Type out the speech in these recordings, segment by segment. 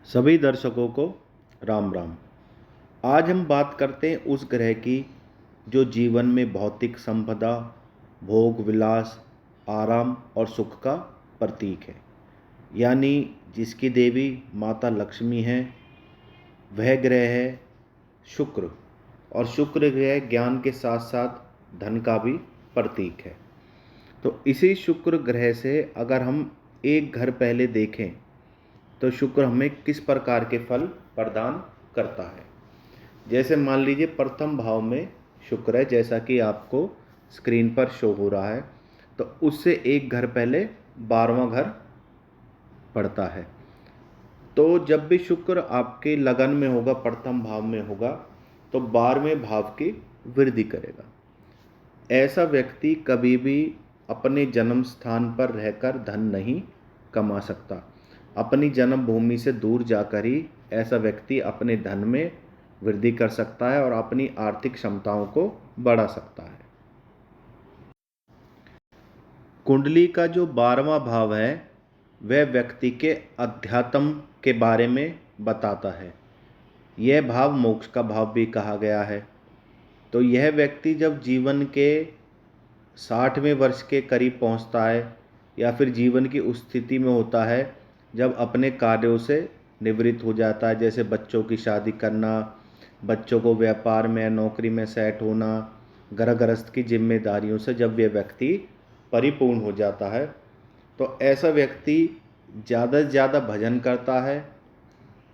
सभी दर्शकों को राम राम। आज हम बात करते हैं उस ग्रह की जो जीवन में भौतिक संपदा, भोग विलास, आराम और सुख का प्रतीक है, यानी जिसकी देवी माता लक्ष्मी है। वह ग्रह है शुक्र। और शुक्र ग्रह ज्ञान के साथ साथ धन का भी प्रतीक है। तो इसी शुक्र ग्रह से अगर हम एक घर पहले देखें तो शुक्र हमें किस प्रकार के फल प्रदान करता है। जैसे मान लीजिए प्रथम भाव में शुक्र है, जैसा कि आपको स्क्रीन पर शो हो रहा है, तो उससे एक घर पहले 12वां घर पड़ता है। तो जब भी शुक्र आपके लगन में होगा, प्रथम भाव में होगा, तो 12वें भाव की वृद्धि करेगा। ऐसा व्यक्ति कभी भी अपने जन्म स्थान पर रहकर धन नहीं कमा सकता। अपनी जन्मभूमि से दूर जाकर ही ऐसा व्यक्ति अपने धन में वृद्धि कर सकता है और अपनी आर्थिक क्षमताओं को बढ़ा सकता है। कुंडली का जो 12वां भाव है वह व्यक्ति के अध्यात्म के बारे में बताता है। यह भाव मोक्ष का भाव भी कहा गया है। तो यह व्यक्ति जब जीवन के 60वें वर्ष के करीब पहुंचता है या फिर जीवन की उस स्थिति में होता है जब अपने कार्यों से निवृत्त हो जाता है, जैसे बच्चों की शादी करना, बच्चों को व्यापार में नौकरी में सेट होना, घर गृहस्थ की जिम्मेदारियों से जब यह व्यक्ति परिपूर्ण हो जाता है, तो ऐसा व्यक्ति ज़्यादा से ज़्यादा भजन करता है।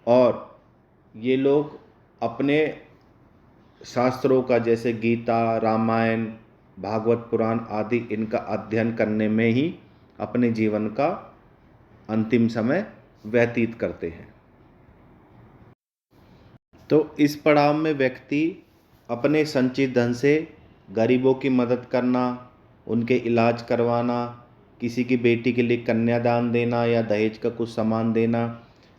और ये लोग अपने शास्त्रों का, जैसे गीता, रामायण, भागवत पुराण आदि, इनका अध्ययन करने में ही अपने जीवन का अंतिम समय व्यतीत करते हैं। तो इस पड़ाव में व्यक्ति अपने संचित धन से गरीबों की मदद करना, उनके इलाज करवाना, किसी की बेटी के लिए कन्यादान देना या दहेज का कुछ सामान देना,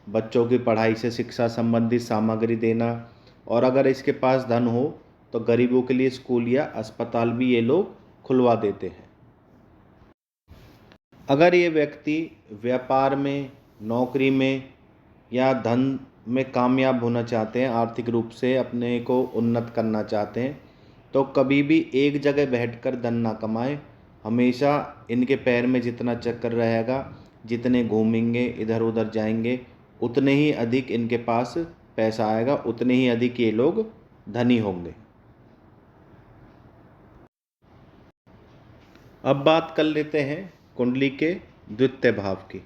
बच्चों की पढ़ाई से शिक्षा संबंधित सामग्री देना, और अगर इसके पास धन हो तो गरीबों के लिए स्कूल या अस्पताल भी ये लोग खुलवा देते हैं। अगर ये व्यक्ति व्यापार में, नौकरी में या धन में कामयाब होना चाहते हैं, आर्थिक रूप से अपने को उन्नत करना चाहते हैं, तो कभी भी एक जगह बैठकर धन ना कमाएं। हमेशा इनके पैर में जितना चक्कर रहेगा, जितने घूमेंगे, इधर उधर जाएंगे, उतने ही अधिक इनके पास पैसा आएगा, उतने ही अधिक ये लोग धनी होंगे। अब बात कर लेते हैं कुंडली के द्वितीय भाव की।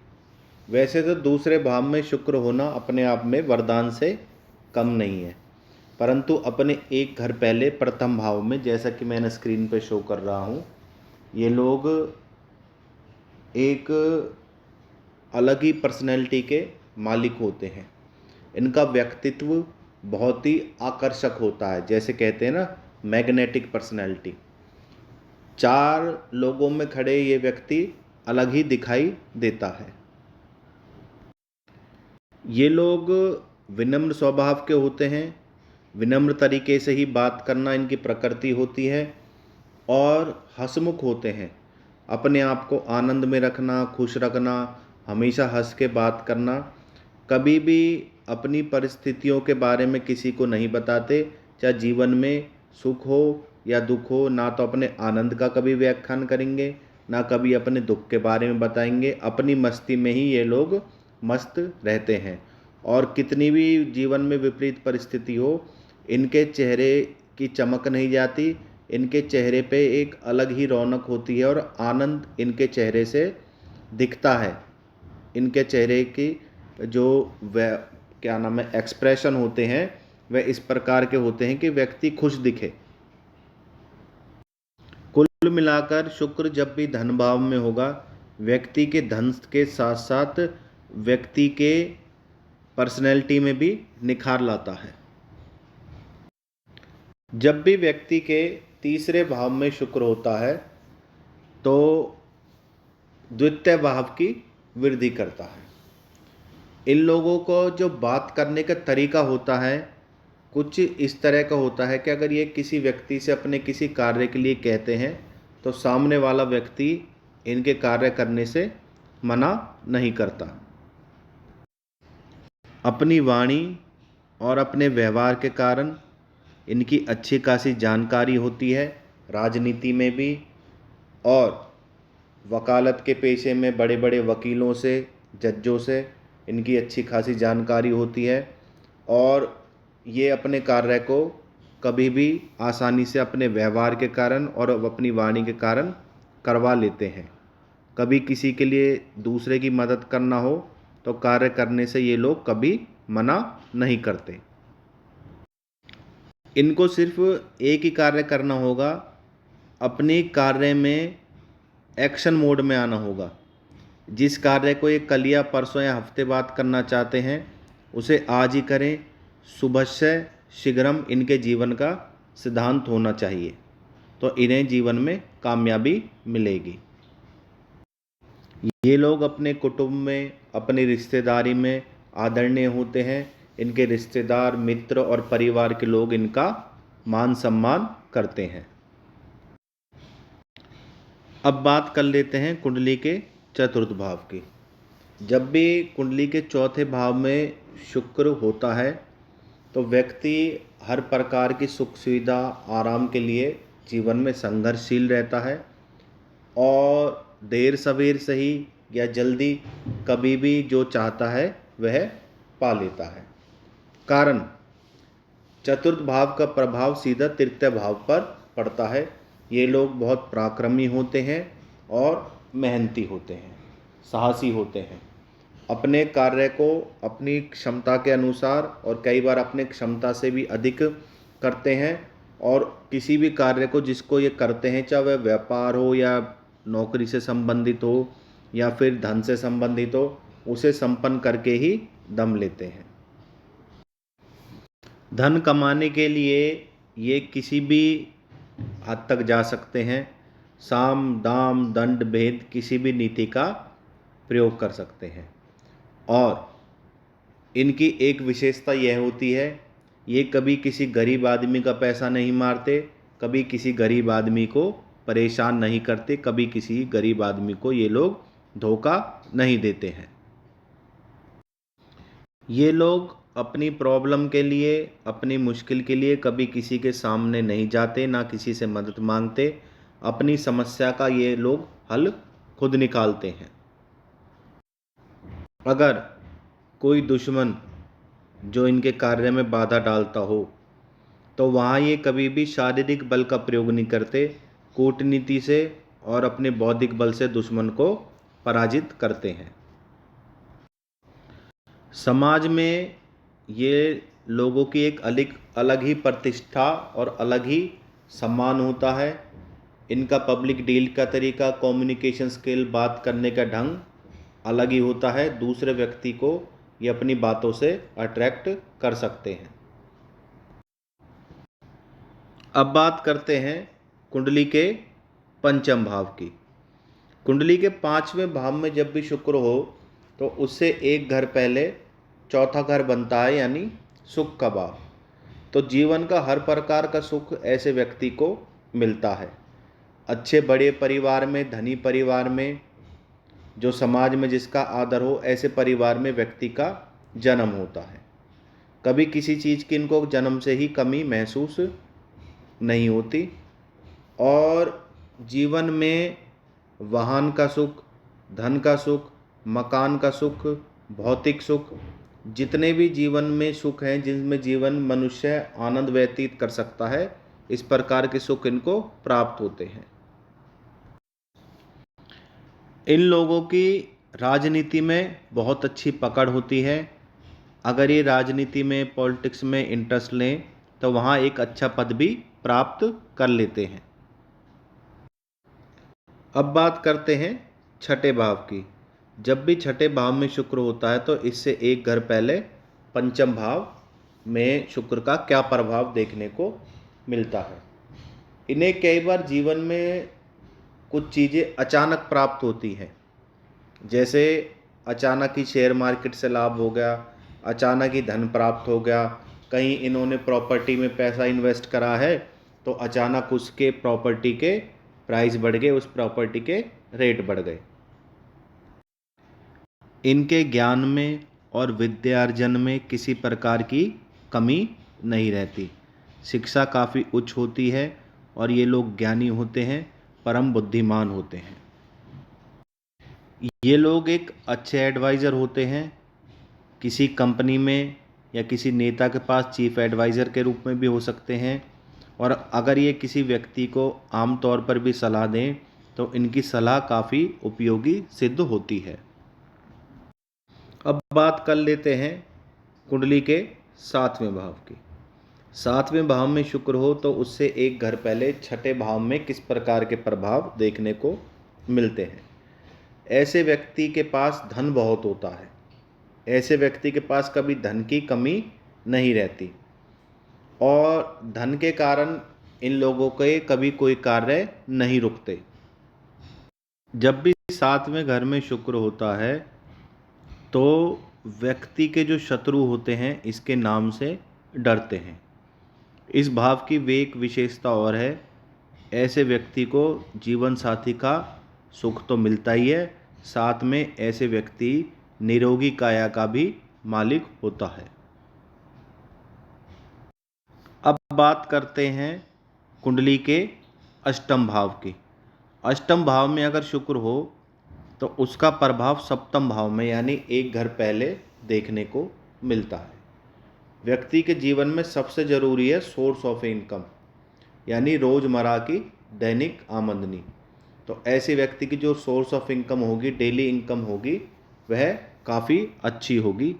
वैसे तो दूसरे भाव में शुक्र होना अपने आप में वरदान से कम नहीं है, परंतु अपने एक घर पहले प्रथम भाव में, जैसा कि मैंने स्क्रीन पर शो कर रहा हूँ, ये लोग एक अलग ही पर्सनैलिटी के मालिक होते हैं। इनका व्यक्तित्व बहुत ही आकर्षक होता है, जैसे कहते हैं ना, मैग्नेटिक पर्सनैलिटी। 4 लोगों में खड़े ये व्यक्ति अलग ही दिखाई देता है। ये लोग विनम्र स्वभाव के होते हैं, विनम्र तरीके से ही बात करना इनकी प्रकृति होती है, और हंसमुख होते हैं। अपने आप को आनंद में रखना, खुश रखना, हमेशा हंस के बात करना, कभी भी अपनी परिस्थितियों के बारे में किसी को नहीं बताते। चाहे जीवन में सुख हो या दुख हो, ना तो अपने आनंद का कभी व्याख्यान करेंगे, ना कभी अपने दुख के बारे में बताएंगे। अपनी मस्ती में ही ये लोग मस्त रहते हैं, और कितनी भी जीवन में विपरीत परिस्थिति हो, इनके चेहरे की चमक नहीं जाती। इनके चेहरे पे एक अलग ही रौनक होती है और आनंद इनके चेहरे से दिखता है। इनके चेहरे की जो वह क्या नाम है, एक्सप्रेशन होते हैं, वह इस प्रकार के होते हैं कि व्यक्ति खुश दिखे। कुल मिलाकर शुक्र जब भी धन भाव में होगा, व्यक्ति के धन के साथ साथ व्यक्ति के पर्सनैलिटी में भी निखार लाता है। जब भी व्यक्ति के तीसरे भाव में शुक्र होता है तो द्वितीय भाव की वृद्धि करता है। इन लोगों को जो बात करने का तरीका होता है, कुछ इस तरह का होता है कि अगर ये किसी व्यक्ति से अपने किसी कार्य के लिए कहते हैं तो सामने वाला व्यक्ति इनके कार्य करने से मना नहीं करता। अपनी वाणी और अपने व्यवहार के कारण इनकी अच्छी खासी जानकारी होती है, राजनीति में भी और वकालत के पेशे में बड़े बड़े वकीलों से, जजों से इनकी अच्छी खासी जानकारी होती है और ये अपने कार्य को कभी भी आसानी से अपने व्यवहार के कारण और अपनी वाणी के कारण करवा लेते हैं। कभी किसी के लिए दूसरे की मदद करना हो तो कार्य करने से ये लोग कभी मना नहीं करते। इनको सिर्फ एक ही कार्य करना होगा, अपने कार्य में एक्शन मोड में आना होगा। जिस कार्य को ये कल या परसों या हफ्ते बाद करना चाहते हैं उसे आज ही करें। शुभस्य शीघ्रम इनके जीवन का सिद्धांत होना चाहिए, तो इन्हें जीवन में कामयाबी मिलेगी। ये लोग अपने कुटुंब में, अपनी रिश्तेदारी में आदरणीय होते हैं। इनके रिश्तेदार, मित्र और परिवार के लोग इनका मान सम्मान करते हैं। अब बात कर लेते हैं कुंडली के चतुर्थ भाव की। जब भी कुंडली के चौथे भाव में शुक्र होता है तो व्यक्ति हर प्रकार की सुख सुविधा, आराम के लिए जीवन में संघर्षशील रहता है और देर सवेर सही या जल्दी कभी भी जो चाहता है वह पा लेता है। कारण चतुर्थ भाव का प्रभाव सीधा तृतीय भाव पर पड़ता है। ये लोग बहुत पराक्रमी होते हैं और मेहनती होते हैं, साहसी होते हैं। अपने कार्य को अपनी क्षमता के अनुसार और कई बार अपने क्षमता से भी अधिक करते हैं और किसी भी कार्य को जिसको ये करते हैं, चाहे वह व्यापार हो या नौकरी से संबंधित हो या फिर धन से संबंधित हो, उसे संपन्न करके ही दम लेते हैं। धन कमाने के लिए ये किसी भी हद तक जा सकते हैं। साम दाम दंड भेद किसी भी नीति का प्रयोग कर सकते हैं और इनकी एक विशेषता यह होती है, ये कभी किसी गरीब आदमी का पैसा नहीं मारते, कभी किसी गरीब आदमी को परेशान नहीं करते, कभी किसी गरीब आदमी को ये लोग धोखा नहीं देते हैं। ये लोग अपनी प्रॉब्लम के लिए, अपनी मुश्किल के लिए कभी किसी के सामने नहीं जाते, ना किसी से मदद मांगते। अपनी समस्या का ये लोग हल खुद निकालते हैं। अगर कोई दुश्मन जो इनके कार्य में बाधा डालता हो तो वहाँ ये कभी भी शारीरिक बल का प्रयोग नहीं करते, कूटनीति से और अपने बौद्धिक बल से दुश्मन को पराजित करते हैं। समाज में ये लोगों की एक अलग ही प्रतिष्ठा और अलग ही सम्मान होता है। इनका पब्लिक डील का तरीका, कम्युनिकेशन स्किल, बात करने का ढंग अलग ही होता है। दूसरे व्यक्ति को ये अपनी बातों से अट्रैक्ट कर सकते हैं। अब बात करते हैं कुंडली के पंचम भाव की। कुंडली के पांचवें भाव में जब भी शुक्र हो तो उससे एक घर पहले चौथा घर बनता है, यानी सुख का भाव। तो जीवन का हर प्रकार का सुख ऐसे व्यक्ति को मिलता है। अच्छे बड़े परिवार में, धनी परिवार में, जो समाज में जिसका आदर हो, ऐसे परिवार में व्यक्ति का जन्म होता है। कभी किसी चीज़ की इनको जन्म से ही कमी महसूस नहीं होती और जीवन में वाहन का सुख, धन का सुख, मकान का सुख, भौतिक सुख, जितने भी जीवन में सुख हैं जिनमें जीवन मनुष्य आनंद व्यतीत कर सकता है, इस प्रकार के सुख इनको प्राप्त होते हैं। इन लोगों की राजनीति में बहुत अच्छी पकड़ होती है। अगर ये राजनीति में, पॉलिटिक्स में इंटरेस्ट लें तो वहाँ एक अच्छा पद भी प्राप्त कर लेते हैं। अब बात करते हैं छठे भाव की। जब भी छठे भाव में शुक्र होता है तो इससे एक घर पहले पंचम भाव में शुक्र का क्या प्रभाव देखने को मिलता है। इन्हें कई बार जीवन में कुछ चीज़ें अचानक प्राप्त होती हैं, जैसे अचानक ही शेयर मार्केट से लाभ हो गया, अचानक ही धन प्राप्त हो गया, कहीं इन्होंने प्रॉपर्टी में पैसा इन्वेस्ट करा है तो अचानक उसके प्रॉपर्टी के प्राइस बढ़ गए, उस प्रॉपर्टी के रेट बढ़ गए। इनके ज्ञान में और विद्यार्जन में किसी प्रकार की कमी नहीं रहती। शिक्षा काफ़ी उच्च होती है और ये लोग ज्ञानी होते हैं, परम बुद्धिमान होते हैं। ये लोग एक अच्छे एडवाइज़र होते हैं। किसी कंपनी में या किसी नेता के पास चीफ एडवाइज़र के रूप में भी हो सकते हैं, और अगर ये किसी व्यक्ति को आम तौर पर भी सलाह दें तो इनकी सलाह काफ़ी उपयोगी सिद्ध होती है। अब बात कर लेते हैं कुंडली के 7वें भाव की। 7वें भाव में शुक्र हो तो उससे एक घर पहले छठे भाव में किस प्रकार के प्रभाव देखने को मिलते हैं। ऐसे व्यक्ति के पास धन बहुत होता है। ऐसे व्यक्ति के पास कभी धन की कमी नहीं रहती और धन के कारण इन लोगों के कभी कोई कार्य नहीं रुकते। जब भी 7वें घर में शुक्र होता है तो व्यक्ति के जो शत्रु होते हैं इसके नाम से डरते हैं। इस भाव की वे एक विशेषता और है, ऐसे व्यक्ति को जीवन साथी का सुख तो मिलता ही है, साथ में ऐसे व्यक्ति निरोगी काया का भी मालिक होता है। अब बात करते हैं कुंडली के अष्टम भाव की। अष्टम भाव में अगर शुक्र हो तो उसका प्रभाव सप्तम भाव में यानी एक घर पहले देखने को मिलता है। व्यक्ति के जीवन में सबसे ज़रूरी है सोर्स ऑफ इनकम, यानी रोज़मर्रा की दैनिक आमदनी। तो ऐसे व्यक्ति की जो सोर्स ऑफ इनकम होगी, डेली इनकम होगी, वह काफ़ी अच्छी होगी।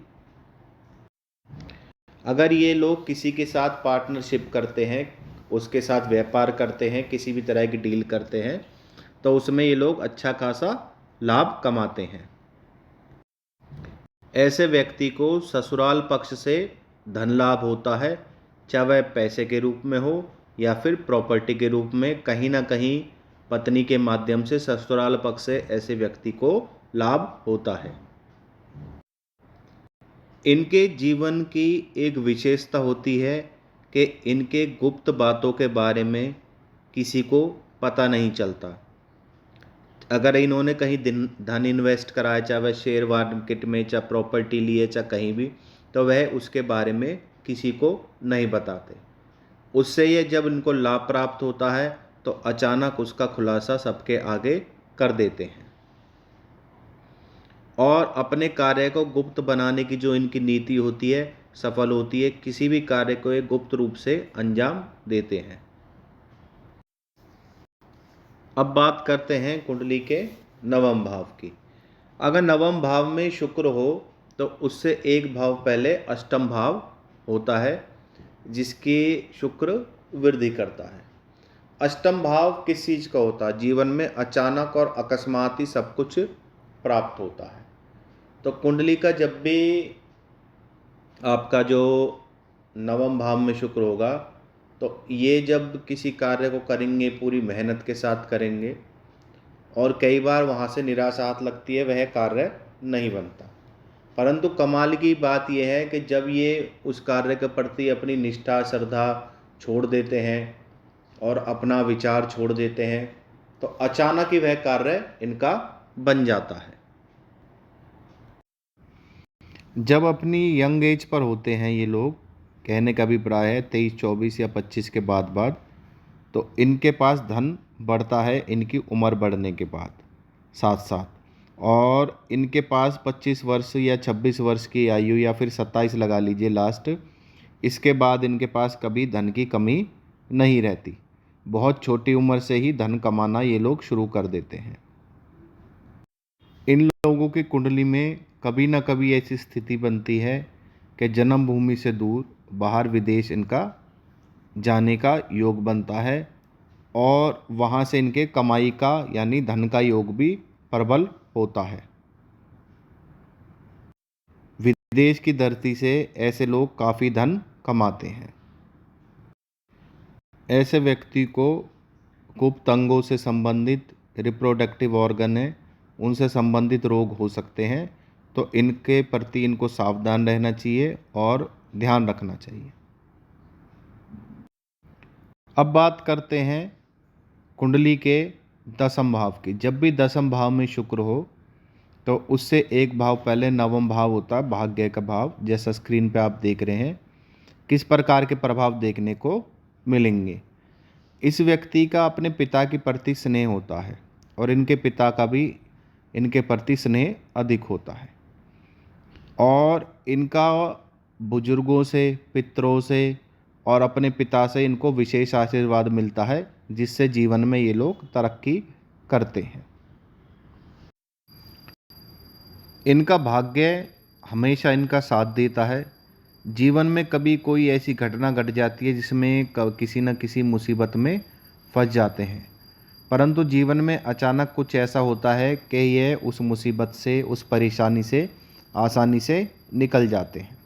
अगर ये लोग किसी के साथ पार्टनरशिप करते हैं, उसके साथ व्यापार करते हैं, किसी भी तरह की डील करते हैं, तो उसमें ये लोग अच्छा खासा लाभ कमाते हैं। ऐसे व्यक्ति को ससुराल पक्ष से धन लाभ होता है, चाहे वह पैसे के रूप में हो या फिर प्रॉपर्टी के रूप में। कहीं ना कहीं पत्नी के माध्यम से ससुराल पक्ष से ऐसे व्यक्ति को लाभ होता है। इनके जीवन की एक विशेषता होती है कि इनके गुप्त बातों के बारे में किसी को पता नहीं चलता। अगर इन्होंने कहीं धन इन्वेस्ट करा है, चाहे वह शेयर मार्केट में, चाहे प्रॉपर्टी ली है, चाहे कहीं भी, तो वह उसके बारे में किसी को नहीं बताते। उससे ये जब इनको लाभ प्राप्त होता है तो अचानक उसका खुलासा सबके आगे कर देते हैं और अपने कार्य को गुप्त बनाने की जो इनकी नीति होती है सफल होती है। किसी भी कार्य को ये गुप्त रूप से अंजाम देते हैं। अब बात करते हैं कुंडली के नवम भाव की। अगर नवम भाव में शुक्र हो तो उससे एक भाव पहले अष्टम भाव होता है, जिसकी शुक्र वृद्धि करता है। अष्टम भाव किस चीज़ का होता है? जीवन में अचानक और अकस्मात ही सब कुछ प्राप्त होता है। तो कुंडली का जब भी आपका जो नवम भाव में शुक्र होगा तो ये जब किसी कार्य को करेंगे पूरी मेहनत के साथ करेंगे और कई बार वहाँ से निराशा हाथ लगती है, वह कार्य नहीं बनता। परंतु कमाल की बात यह है कि जब ये उस कार्य के प्रति अपनी निष्ठा श्रद्धा छोड़ देते हैं और अपना विचार छोड़ देते हैं तो अचानक ही वह कार्य इनका बन जाता है। जब अपनी यंग एज पर होते हैं ये लोग, कहने का अभिप्राय है 23, 24 या 25 के बाद तो इनके पास धन बढ़ता है इनकी उम्र बढ़ने के बाद साथ साथ, और इनके पास 25 वर्ष या 26 वर्ष की आयु या फिर 27 लगा लीजिए लास्ट, इसके बाद इनके पास कभी धन की कमी नहीं रहती। बहुत छोटी उम्र से ही धन कमाना ये लोग शुरू कर देते हैं। इन लोगों की कुंडली में कभी ना कभी ऐसी स्थिति बनती है कि जन्मभूमि से दूर बाहर विदेश इनका जाने का योग बनता है और वहाँ से इनके कमाई का यानी धन का योग भी प्रबल होता है। विदेश की धरती से ऐसे लोग काफ़ी धन कमाते हैं। ऐसे व्यक्ति को गुप्त अंगों से संबंधित रिप्रोडक्टिव ऑर्गन है उनसे संबंधित रोग हो सकते हैं, तो इनके प्रति इनको सावधान रहना चाहिए और ध्यान रखना चाहिए। अब बात करते हैं कुंडली के दसम भाव की। जब भी दसम भाव में शुक्र हो तो उससे एक भाव पहले नवम भाव होता है भाग्य का भाव, जैसा स्क्रीन पे आप देख रहे हैं। किस प्रकार के प्रभाव देखने को मिलेंगे? इस व्यक्ति का अपने पिता के प्रति स्नेह होता है और इनके पिता का भी इनके प्रति स्नेह अधिक होता है, और इनका बुजुर्गों से, पितरों से और अपने पिता से इनको विशेष आशीर्वाद मिलता है, जिससे जीवन में ये लोग तरक्की करते हैं। इनका भाग्य हमेशा इनका साथ देता है। जीवन में कभी कोई ऐसी घटना घट जाती है जिसमें किसी न किसी मुसीबत में फंस जाते हैं, परंतु जीवन में अचानक कुछ ऐसा होता है कि ये उस मुसीबत से, उस परेशानी से आसानी से निकल जाते हैं।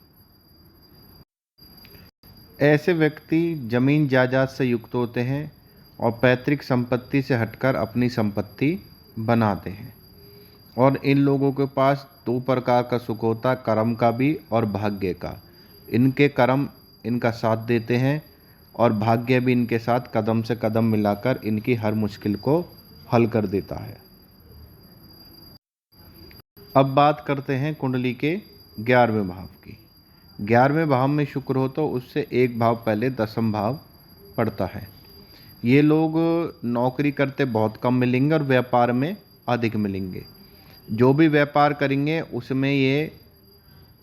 ऐसे व्यक्ति जमीन जायदाद से युक्त होते हैं और पैतृक संपत्ति से हटकर अपनी संपत्ति बनाते हैं। और इन लोगों के पास दो प्रकार का सुख होता है, कर्म का भी और भाग्य का। इनके कर्म इनका साथ देते हैं और भाग्य भी इनके साथ कदम से कदम मिलाकर इनकी हर मुश्किल को हल कर देता है। अब बात करते हैं कुंडली के 11वें भाव की। 11वें भाव में शुक्र हो तो उससे एक भाव पहले दसम भाव पड़ता है। ये लोग नौकरी करते बहुत कम मिलेंगे और व्यापार में अधिक मिलेंगे। जो भी व्यापार करेंगे उसमें ये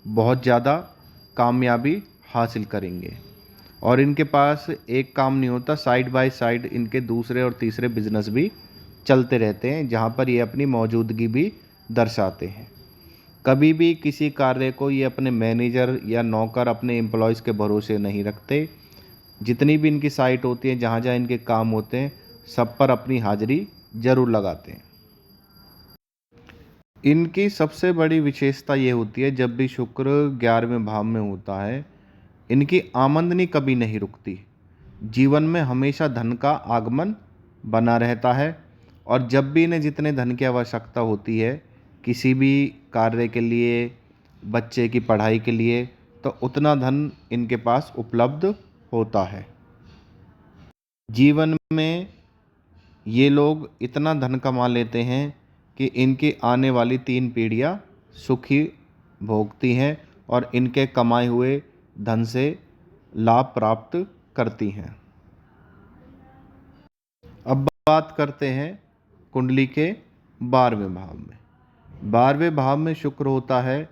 बहुत ज़्यादा कामयाबी हासिल करेंगे, और इनके पास एक काम नहीं होता, साइड बाय साइड इनके दूसरे और तीसरे बिजनेस भी चलते रहते हैं, जहाँ पर ये अपनी मौजूदगी भी दर्शाते हैं। कभी भी किसी कार्य को ये अपने मैनेजर या नौकर, अपने एम्प्लॉयज़ के भरोसे नहीं रखते। जितनी भी इनकी साइट होती है, जहाँ जहाँ इनके काम होते हैं, सब पर अपनी हाजिरी जरूर लगाते हैं। इनकी सबसे बड़ी विशेषता ये होती है, जब भी शुक्र 11वें भाव में होता है, इनकी आमदनी कभी नहीं रुकती। जीवन में हमेशा धन का आगमन बना रहता है, और जब भी इन्हें जितने धन की आवश्यकता होती है, किसी भी कार्य के लिए, बच्चे की पढ़ाई के लिए, तो उतना धन इनके पास उपलब्ध होता है। जीवन में ये लोग इतना धन कमा लेते हैं कि इनकी आने वाली 3 पीढ़ियाँ सुखी भोगती हैं और इनके कमाए हुए धन से लाभ प्राप्त करती हैं। अब बात करते हैं कुंडली के 12वें भाव में। 12वें भाव में शुक्र होता है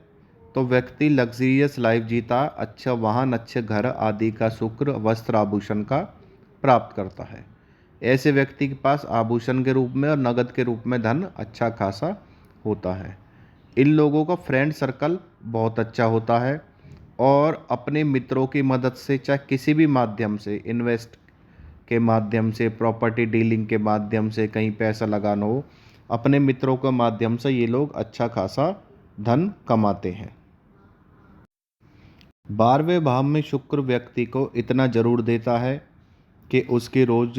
तो व्यक्ति लग्जरियस लाइफ जीता, अच्छा वाहन, अच्छे घर आदि का शुक्र वस्त्र आभूषण का प्राप्त करता है। ऐसे व्यक्ति के पास आभूषण के रूप में और नगद के रूप में धन अच्छा खासा होता है। इन लोगों का फ्रेंड सर्कल बहुत अच्छा होता है, और अपने मित्रों की मदद से, चाहे किसी भी माध्यम से, इन्वेस्ट के माध्यम से, प्रॉपर्टी डीलिंग के माध्यम से, कहीं पैसा लगाना हो, अपने मित्रों के माध्यम से ये लोग अच्छा खासा धन कमाते हैं। 12वें भाव में शुक्र व्यक्ति को इतना जरूर देता है कि उसकी रोज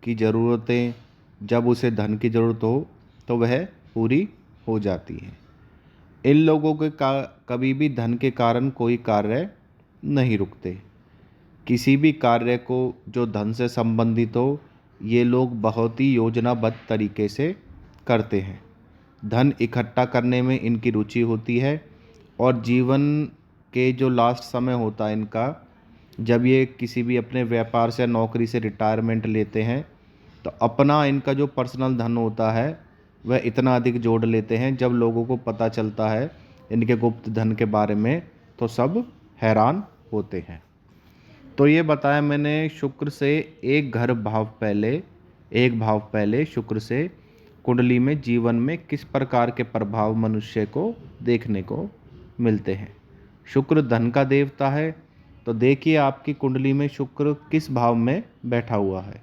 की ज़रूरतें, जब उसे धन की ज़रूरत हो तो वह पूरी हो जाती है। इन लोगों के कभी भी धन के कारण कोई कार्य नहीं रुकते। किसी भी कार्य को जो धन से संबंधित हो, ये लोग बहुत ही योजनाबद्ध तरीके से करते हैं। धन इकट्ठा करने में इनकी रुचि होती है, और जीवन के जो लास्ट समय होता है इनका, जब ये किसी भी अपने व्यापार से, नौकरी से रिटायरमेंट लेते हैं, तो अपना इनका जो पर्सनल धन होता है वह इतना अधिक जोड़ लेते हैं, जब लोगों को पता चलता है इनके गुप्त धन के बारे में तो सब हैरान होते हैं। तो ये बताया मैंने शुक्र से एक भाव पहले शुक्र से कुंडली में जीवन में किस प्रकार के प्रभाव मनुष्य को देखने को मिलते हैं। शुक्र धन का देवता है, तो देखिए आपकी कुंडली में शुक्र किस भाव में बैठा हुआ है।